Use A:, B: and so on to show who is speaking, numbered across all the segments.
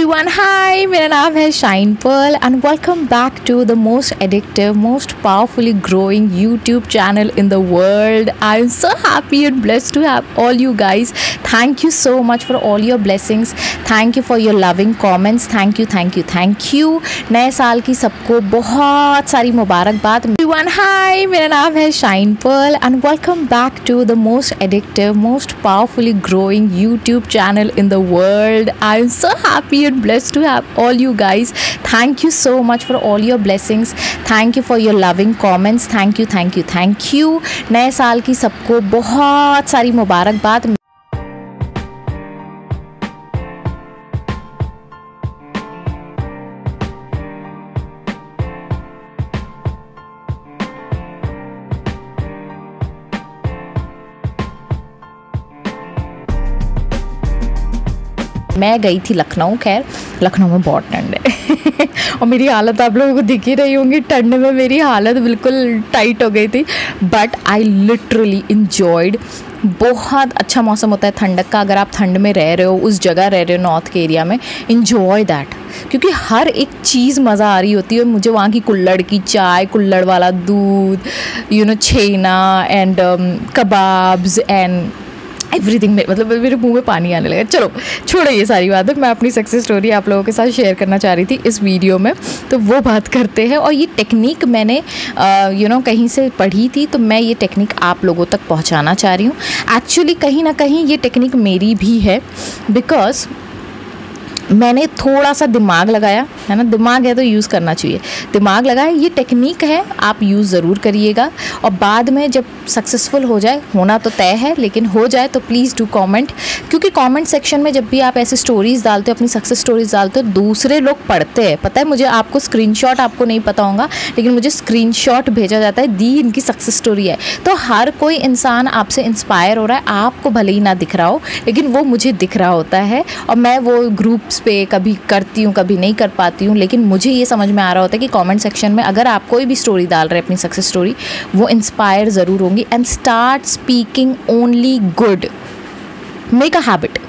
A: Everyone, हाय, मेरा नाम है Shine Pearl and welcome back to the most addictive, most powerfully growing YouTube channel in the world. I am so happy and blessed to have all you guys. Thank you so much for all your blessings. Thank you for your loving comments. Thank you, thank you, thank you. नए साल की सबको बहुत सारी मुबारकबाद. Everyone, hi, मेरा नाम है Shine Pearl and welcome back to the most addictive, most powerfully growing YouTube channel in the world. I am so happy and blessed to have all you guys. Thank you so much for all your blessings. Thank you for your loving comments. Thank you, thank you, thank you. नए साल की सबको बहुत सारी मुबारकबाद. मैं गई थी लखनऊ. खैर, लखनऊ में बहुत ठंड है और मेरी हालत आप लोगों को दिख ही रही होंगी. ठंड में मेरी हालत बिल्कुल टाइट हो गई थी. But I literally enjoyed. बहुत अच्छा मौसम होता है ठंडक का. अगर आप ठंड में रह रहे हो, उस जगह रह रहे हो नॉर्थ के एरिया में, इन्जॉय दैट. क्योंकि हर एक चीज़ मज़ा आ रही होती है. मुझे वहाँ की कुल्हड़ की चाय, कुल्हड़ वाला दूध, छेना एंड कबाब्स एंड एवरीथिंग. मतलब मेरे मुंह में पानी आने लगा. चलो छोड़ो ये सारी बातें. मैं अपनी सक्सेस स्टोरी आप लोगों के साथ शेयर करना चाह रही थी इस वीडियो में, तो वो बात करते हैं. और ये टेक्निक मैंने कहीं से पढ़ी थी, तो मैं ये टेक्निक आप लोगों तक पहुंचाना चाह रही हूँ. एक्चुअली कहीं ना कहीं ये टेक्निक मेरी भी है, बिकॉज मैंने थोड़ा सा दिमाग लगाया है ना. दिमाग है तो यूज़ करना चाहिए. दिमाग लगाया. ये टेक्निक है, आप यूज़ ज़रूर करिएगा. और बाद में जब सक्सेसफुल हो जाए, होना तो तय है, लेकिन हो जाए तो प्लीज़ डू कमेंट. क्योंकि कमेंट सेक्शन में जब भी आप ऐसे स्टोरीज़ डालते हो, अपनी सक्सेस स्टोरीज़ डालते हो, दूसरे लोग पढ़ते हैं. पता है मुझे, आपको स्क्रीनशॉट आपको नहीं पता होगा, लेकिन मुझे स्क्रीनशॉट भेजा जाता है, दी इनकी सक्सेस स्टोरी है. तो हर कोई इंसान आपसे इंस्पायर हो रहा है. आपको भले ही ना दिख रहा हो, लेकिन वो मुझे दिख रहा होता है. और मैं वो ग्रुप्स पे कभी करती हूँ, कभी नहीं कर पाती हूँ, लेकिन मुझे ये समझ में आ रहा होता है कि कमेंट सेक्शन में अगर आप कोई भी स्टोरी डाल रहे हैं, अपनी सक्सेस स्टोरी, वो इंस्पायर ज़रूर होंगी. And start speaking only good. Make a habit.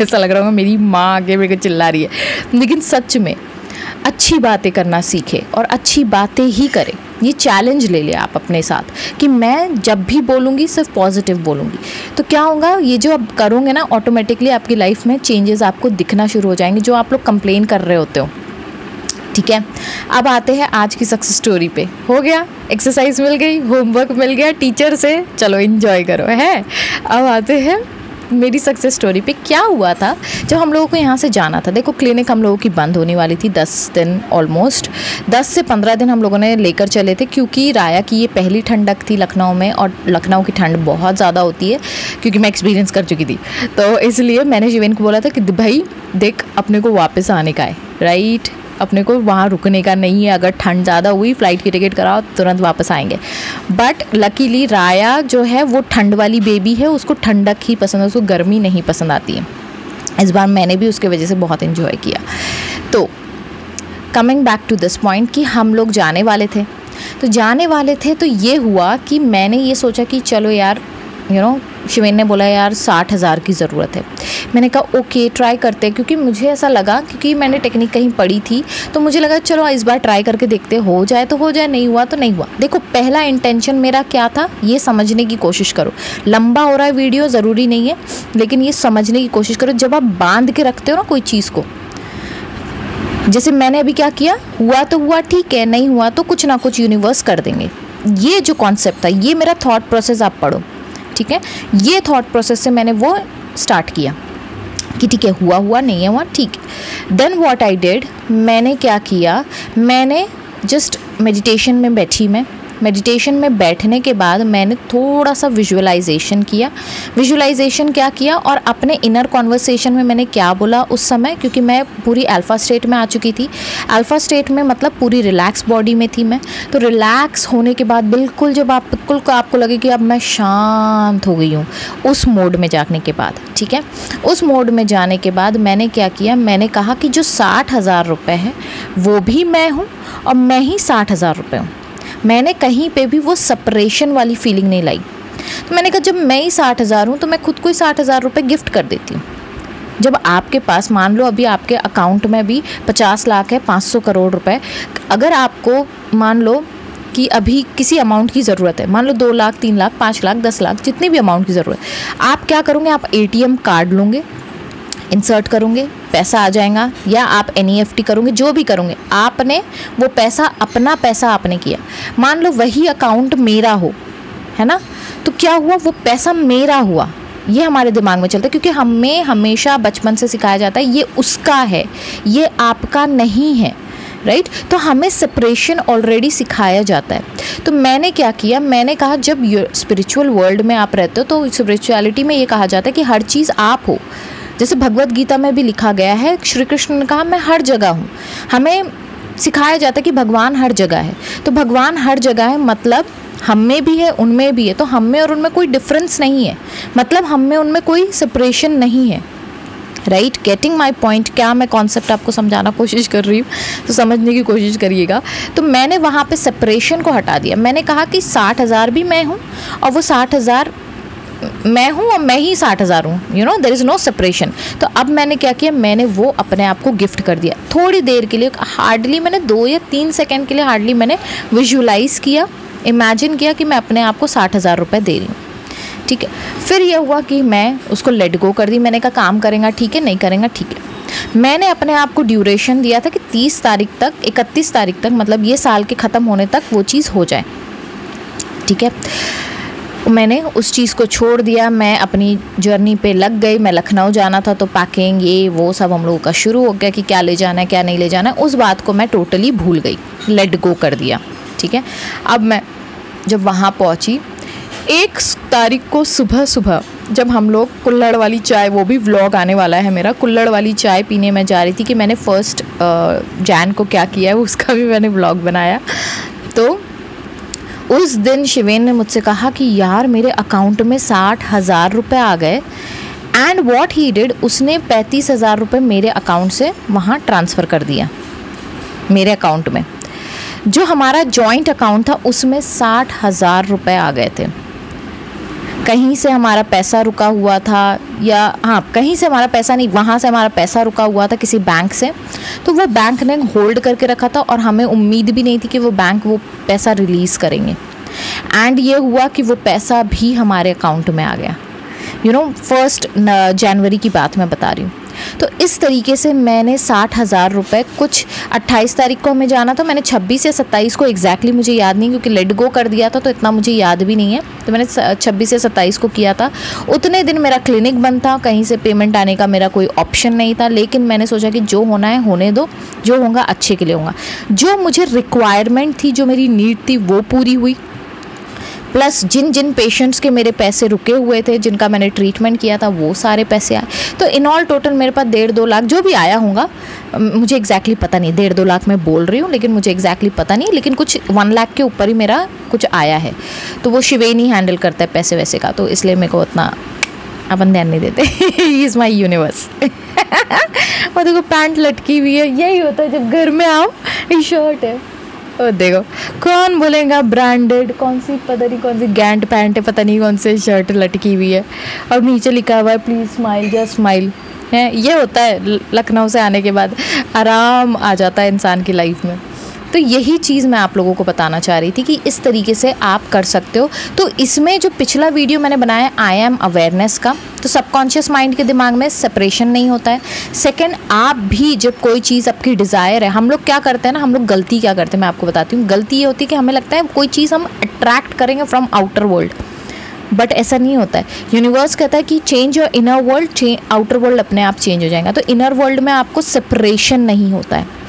A: ऐसा लग रहा होगा मेरी माँ आगे मेरे को चिल्ला रही है, लेकिन सच में अच्छी बातें करना सीखे और अच्छी बातें ही करें. ये चैलेंज ले ले आप अपने साथ कि मैं जब भी बोलूँगी सिर्फ पॉजिटिव बोलूँगी. तो क्या होगा, ये जो आप करोगे ना, ऑटोमेटिकली आपकी लाइफ में चेंजेस आपको दिखना शुरू हो जाएंगे, जो आप लोग कंप्लेन कर रहे होते हो. ठीक है, अब आते हैं आज की सक्सेस स्टोरी पे. हो गया, एक्सरसाइज मिल गई, होमवर्क मिल गया टीचर से, चलो एंजॉय करो है. अब आते हैं मेरी सक्सेस स्टोरी पे. क्या हुआ था जब हम लोगों को यहाँ से जाना था. देखो, क्लिनिक हम लोगों की बंद होने वाली थी 10 दिन, ऑलमोस्ट 10 से 15 दिन हम लोगों ने लेकर चले थे. क्योंकि राया की ये पहली ठंडक थी लखनऊ में, और लखनऊ की ठंड बहुत ज़्यादा होती है, क्योंकि मैं एक्सपीरियंस कर चुकी थी. तो इसलिए मैंने शिवेन को बोला था कि भाई देख, अपने को वापस आने का है, राइट. अपने को वहाँ रुकने का नहीं है. अगर ठंड ज़्यादा हुई, फ़्लाइट की टिकट कराओ, तुरंत वापस आएंगे. बट लकीली राया जो है वो ठंड वाली बेबी है, उसको ठंडक ही पसंद है, उसको गर्मी नहीं पसंद आती है. इस बार मैंने भी उसके वजह से बहुत इन्जॉय किया. तो coming back to this point कि हम लोग जाने वाले थे. तो ये हुआ कि मैंने ये सोचा कि चलो यार, शिवेन ने बोला यार 60,000 की ज़रूरत है. मैंने कहा ओके, ट्राई करते हैं. क्योंकि मुझे ऐसा लगा, क्योंकि मैंने टेक्निक कहीं पढ़ी थी, तो मुझे लगा चलो इस बार ट्राई करके देखते, हो जाए तो हो जाए, नहीं हुआ तो नहीं हुआ. देखो, पहला इंटेंशन मेरा क्या था, ये समझने की कोशिश करो. लंबा हो रहा है वीडियो, ज़रूरी नहीं है, लेकिन ये समझने की कोशिश करो. जब आप बांध के रखते हो ना कोई चीज़ को, जैसे मैंने अभी क्या किया, हुआ तो हुआ, ठीक है, नहीं हुआ तो कुछ ना कुछ यूनिवर्स कर देंगे. ये जो कॉन्सेप्ट था, ये मेरा थॉट प्रोसेस आप पढ़ो, ठीक है. ये थॉट प्रोसेस से मैंने वो स्टार्ट किया कि ठीक है, हुआ नहीं हुआ, ठीक है. देन व्हाट आई डिड, मैंने क्या किया, मैंने जस्ट मेडिटेशन में बैठी. मेडिटेशन में बैठने के बाद मैंने थोड़ा सा विजुअलाइजेशन किया. विजुअलाइजेशन क्या किया, और अपने इनर कॉन्वर्सेशन में मैंने क्या बोला उस समय, क्योंकि मैं पूरी अल्फ़ा स्टेट में आ चुकी थी. अल्फ़ा स्टेट में मतलब पूरी रिलैक्स बॉडी में थी मैं. तो रिलैक्स होने के बाद बिल्कुल, जब आपको लगे कि अब मैं शांत हो गई हूँ, उस मोड में जाने के बाद, ठीक है, उस मोड में जाने के बाद मैंने क्या किया, मैंने कहा कि जो 60,000 रुपये है वो भी मैं हूँ, और मैं ही 60,000 रुपये हूँ. मैंने कहीं पे भी वो सेपरेशन वाली फीलिंग नहीं लाई. तो मैंने कहा जब मैं ही 60,000 हूँ, तो मैं खुद को ही 60,000 रुपये गिफ्ट कर देती हूँ. जब आपके पास मान लो अभी आपके अकाउंट में भी 50 लाख है, 500 करोड़ रुपए, अगर आपको मान लो कि अभी किसी अमाउंट की ज़रूरत है, मान लो 2 लाख, 3 लाख, 5 लाख, 10 लाख, जितनी भी अमाउंट की ज़रूरत है, आप क्या करोगे? आप ATM कार्ड लोगे, इंसर्ट करोगे, पैसा आ जाएगा, या आप NEFT करोगे, जो भी करोगे, आपने वो पैसा, अपना पैसा आपने किया। मान लो वही अकाउंट मेरा हो, है ना, तो क्या हुआ? वो पैसा मेरा हुआ। ये हमारे दिमाग में चलता है, क्योंकि हमें हमेशा बचपन से सिखाया जाता है ये उसका है, ये आपका नहीं है, राइट? तो हमें सेपरेशन ऑलरेडी सिखाया जाता है। तो मैंने क्या किया, मैंने कहा जब स्पिरिचुअल वर्ल्ड में आप रहते हो तो स्पिरिचुअलिटी में ये कहा जाता है कि हर चीज़ आप हो। जैसे भगवत गीता में भी लिखा गया है, श्री कृष्ण ने कहा मैं हर जगह हूँ। हमें सिखाया जाता है कि भगवान हर जगह है। तो भगवान हर जगह है मतलब हम में भी है, उनमें भी है। तो हम में और उनमें कोई डिफरेंस नहीं है, मतलब हम में उनमें कोई सेपरेशन नहीं है, राइट? Getting my point? क्या मैं कॉन्सेप्ट आपको समझाना कोशिश कर रही हूँ, तो समझने की कोशिश करिएगा। तो मैंने वहाँ पे सेपरेशन को हटा दिया। मैंने कहा कि 60,000 भी मैं हूँ और वो 60,000 मैं हूँ और मैं ही 60,000 हूँ, you know, there is no separation. तो अब मैंने क्या किया, मैंने वो अपने आप को गिफ्ट कर दिया। थोड़ी देर के लिए, हार्डली मैंने 2 या 3 सेकेंड के लिए हार्डली मैंने विजुलाइज़ किया, इमेजिन किया कि मैं अपने आप को 60,000 रुपये दे रही हूँ, ठीक है। फिर यह हुआ कि मैं उसको लेट गो कर दी। मैंने कहा काम करेगा ठीक है, नहीं करेगा ठीक है। मैंने अपने आप को ड्यूरेशन दिया था कि 30 तारीख तक, 31 तारीख तक, मतलब ये साल के ख़त्म होने तक वो चीज़ हो जाए, ठीक है। मैंने उस चीज़ को छोड़ दिया, मैं अपनी जर्नी पे लग गई। मैं लखनऊ जाना था तो पैकिंग ये वो सब हम लोगों का शुरू हो गया कि क्या ले जाना है क्या नहीं ले जाना है। उस बात को मैं टोटली भूल गई, लेट गो कर दिया, ठीक है। अब मैं जब वहाँ पहुँची 1 तारीख को सुबह सुबह, जब हम लोग कुल्हड़ वाली चाय, वो भी व्लॉग आने वाला है मेरा, कुल्हड़ वाली चाय पीने में जा रही थी कि मैंने 1 जैन को क्या किया है उसका भी मैंने व्लॉग बनाया। तो उस दिन शिवेन ने मुझसे कहा कि यार मेरे अकाउंट में 60,000 रुपये आ गए। एंड व्हाट ही डिड, उसने 35,000 रुपये मेरे अकाउंट से वहाँ ट्रांसफ़र कर दिया मेरे अकाउंट में। जो हमारा जॉइंट अकाउंट था उसमें 60,000 रुपये आ गए थे। कहीं से हमारा पैसा रुका हुआ था, या हाँ कहीं से हमारा पैसा नहीं, वहाँ से हमारा पैसा रुका हुआ था किसी बैंक से, तो वो बैंक ने होल्ड करके रखा था और हमें उम्मीद भी नहीं थी कि वो बैंक वो पैसा रिलीज़ करेंगे। एंड ये हुआ कि वो पैसा भी हमारे अकाउंट में आ गया, यू नो, 1 जनवरी की बात मैं बता रही हूँ। तो इस तरीके से मैंने 60,000 रुपये, कुछ 28 तारीख को हमें जाना था, मैंने 26 या 27 को, एग्जैक्टली मुझे याद नहीं क्योंकि लेट गो कर दिया था तो इतना मुझे याद भी नहीं है, तो मैंने 26 या 27 को किया था। उतने दिन मेरा क्लिनिक बंद था, कहीं से पेमेंट आने का मेरा कोई ऑप्शन नहीं था, लेकिन मैंने सोचा कि जो होना है होने दो, जो होगा अच्छे के लिए होगा। जो मुझे रिक्वायरमेंट थी, जो मेरी नीड थी वो पूरी हुई, प्लस जिन जिन पेशेंट्स के मेरे पैसे रुके हुए थे, जिनका मैंने ट्रीटमेंट किया था, वो सारे पैसे आए। तो इन ऑल टोटल मेरे पास 1.5-2 लाख जो भी आया होगा, मुझे एग्जैक्टली पता नहीं, 1.5-2 लाख मैं बोल रही हूँ लेकिन मुझे एग्जैक्टली पता नहीं, लेकिन कुछ 1 लाख के ऊपर ही मेरा कुछ आया है। तो वो शिवेन ही हैंडल करता है पैसे वैसे का, तो इसलिए मेरे को उतना अपन ध्यान नहीं देते। He is my universe. और देखो पैंट लटकी हुई है, यही होता है जब घर में आओ, ये शर्ट है, और देखो कौन बोलेगा ब्रांडेड, कौन सी पता नहीं कौन सी गैंट पैंट है, पता नहीं कौन सी शर्ट लटकी हुई है और नीचे लिखा हुआ है प्लीज़ स्माइल, जस्ट स्माइल है। ये होता है लखनऊ से आने के बाद, आराम आ जाता है इंसान की लाइफ में। तो यही चीज़ मैं आप लोगों को बताना चाह रही थी कि इस तरीके से आप कर सकते हो। तो इसमें जो पिछला वीडियो मैंने बनाया आई एम अवेयरनेस का, तो सबकॉन्शियस माइंड के दिमाग में सेपरेशन नहीं होता है। सेकंड, आप भी जब कोई चीज़ आपकी डिज़ायर है, हम लोग क्या करते हैं ना, हम लोग गलती क्या करते हैं मैं आपको बताती हूँ। गलती ये होती है कि हमें लगता है कोई चीज़ हम अट्रैक्ट करेंगे फ्रॉम आउटर वर्ल्ड, बट ऐसा नहीं होता है। यूनिवर्स कहता है कि change your inner world, outer world अपने आप चेंज हो जाएगा। तो इनर वर्ल्ड में आपको सेपरेशन नहीं होता है,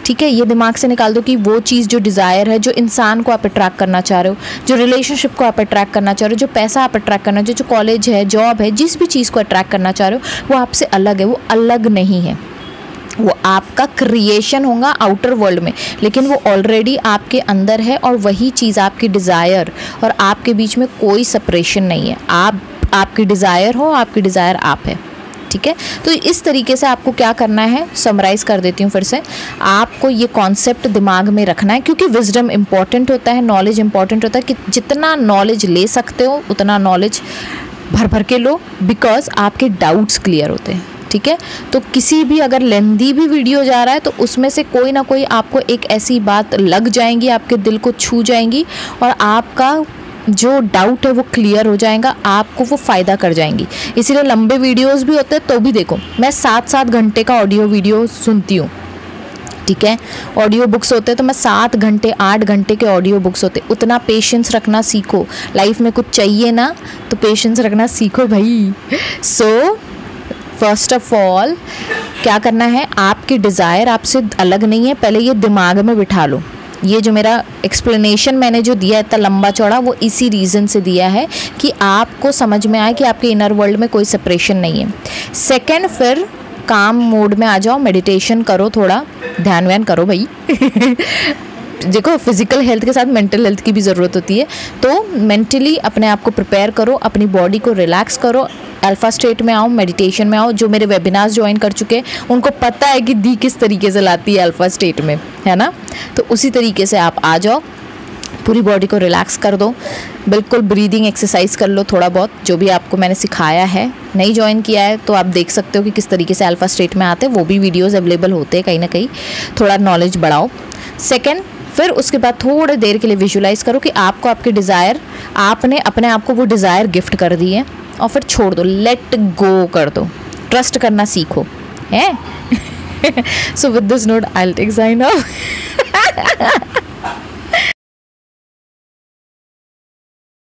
A: ठीक है। ये दिमाग से निकाल दो कि वो चीज़ जो डिज़ायर है, जो इंसान को आप अट्रैक्ट करना चाह रहे हो, जो रिलेशनशिप को आप अट्रैक्ट करना चाह रहे हो, जो पैसा आप अट्रैक्ट करना, जो कॉलेज है, जॉब है, जिस भी चीज़ को अट्रैक्ट करना चाह रहे हो, वो आपसे अलग है, वो अलग नहीं है। वो आपका क्रिएशन होगा आउटर वर्ल्ड में, लेकिन वो ऑलरेडी आपके अंदर है और वही चीज़ आपकी डिज़ायर और आपके बीच में कोई सेपरेशन नहीं है। आपकी डिज़ायर हो, आपकी डिज़ायर आप है, ठीक है। तो इस तरीके से आपको क्या करना है, समराइज कर देती हूँ फिर से। आपको ये कॉन्सेप्ट दिमाग में रखना है, क्योंकि विजडम इंपॉर्टेंट होता है, नॉलेज इंपॉर्टेंट होता है कि जितना नॉलेज ले सकते हो उतना नॉलेज भर भर के लो, बिकॉज आपके डाउट्स क्लियर होते हैं, ठीक है। तो किसी भी अगर लेंदी भी वीडियो जा रहा है तो उसमें से कोई ना कोई आपको एक ऐसी बात लग जाएंगी, आपके दिल को छू जाएंगी और आपका जो डाउट है वो क्लियर हो जाएगा, आपको वो फ़ायदा कर जाएंगी। इसीलिए लंबे वीडियोस भी होते हैं तो भी देखो, मैं 7-7 घंटे का ऑडियो वीडियो सुनती हूँ, ठीक है। ऑडियो बुक्स होते हैं तो मैं 7 घंटे 8 घंटे के ऑडियो बुक्स होते, उतना पेशेंस रखना सीखो। लाइफ में कुछ चाहिए ना तो पेशेंस रखना सीखो भाई। सो फर्स्ट ऑफ ऑल क्या करना है, आपकी डिज़ायर आपसे अलग नहीं है, पहले ये दिमाग में बिठा लो। ये जो मेरा एक्सप्लेनेशन मैंने जो दिया इतना लंबा चौड़ा, वो इसी रीज़न से दिया है कि आपको समझ में आए कि आपके इनर वर्ल्ड में कोई सेपरेशन नहीं है। सेकंड, फिर काम मोड में आ जाओ, मेडिटेशन करो, थोड़ा ध्यान व्यान करो भाई। देखो फिजिकल हेल्थ के साथ मेंटल हेल्थ की भी ज़रूरत होती है, तो मेंटली अपने आप को प्रिपेयर करो, अपनी बॉडी को रिलैक्स करो, अल्फा स्टेट में आओ, मेडिटेशन में आओ। जो मेरे वेबिनार्स ज्वाइन कर चुके हैं उनको पता है कि दी किस तरीके से लाती है अल्फा स्टेट में, है ना। तो उसी तरीके से आप आ जाओ, पूरी बॉडी को रिलैक्स कर दो, बिल्कुल ब्रीदिंग एक्सरसाइज कर लो, थोड़ा बहुत जो भी आपको मैंने सिखाया है। नहीं ज्वाइन किया है तो आप देख सकते हो कि किस तरीके से अल्फा स्टेट में आते हैं, वो भी वीडियोस अवेलेबल होते हैं कहीं ना कहीं, थोड़ा नॉलेज बढ़ाओ। सेकंड, फिर उसके बाद थोड़ी देर के लिए विजुलाइज करो कि आपको आपके डिज़ायर, आपने अपने आप को वो डिज़ायर गिफ्ट कर दी है और फिर छोड़ दो, लेट गो कर दो, ट्रस्ट करना सीखो, है। So with this note I will take sign of.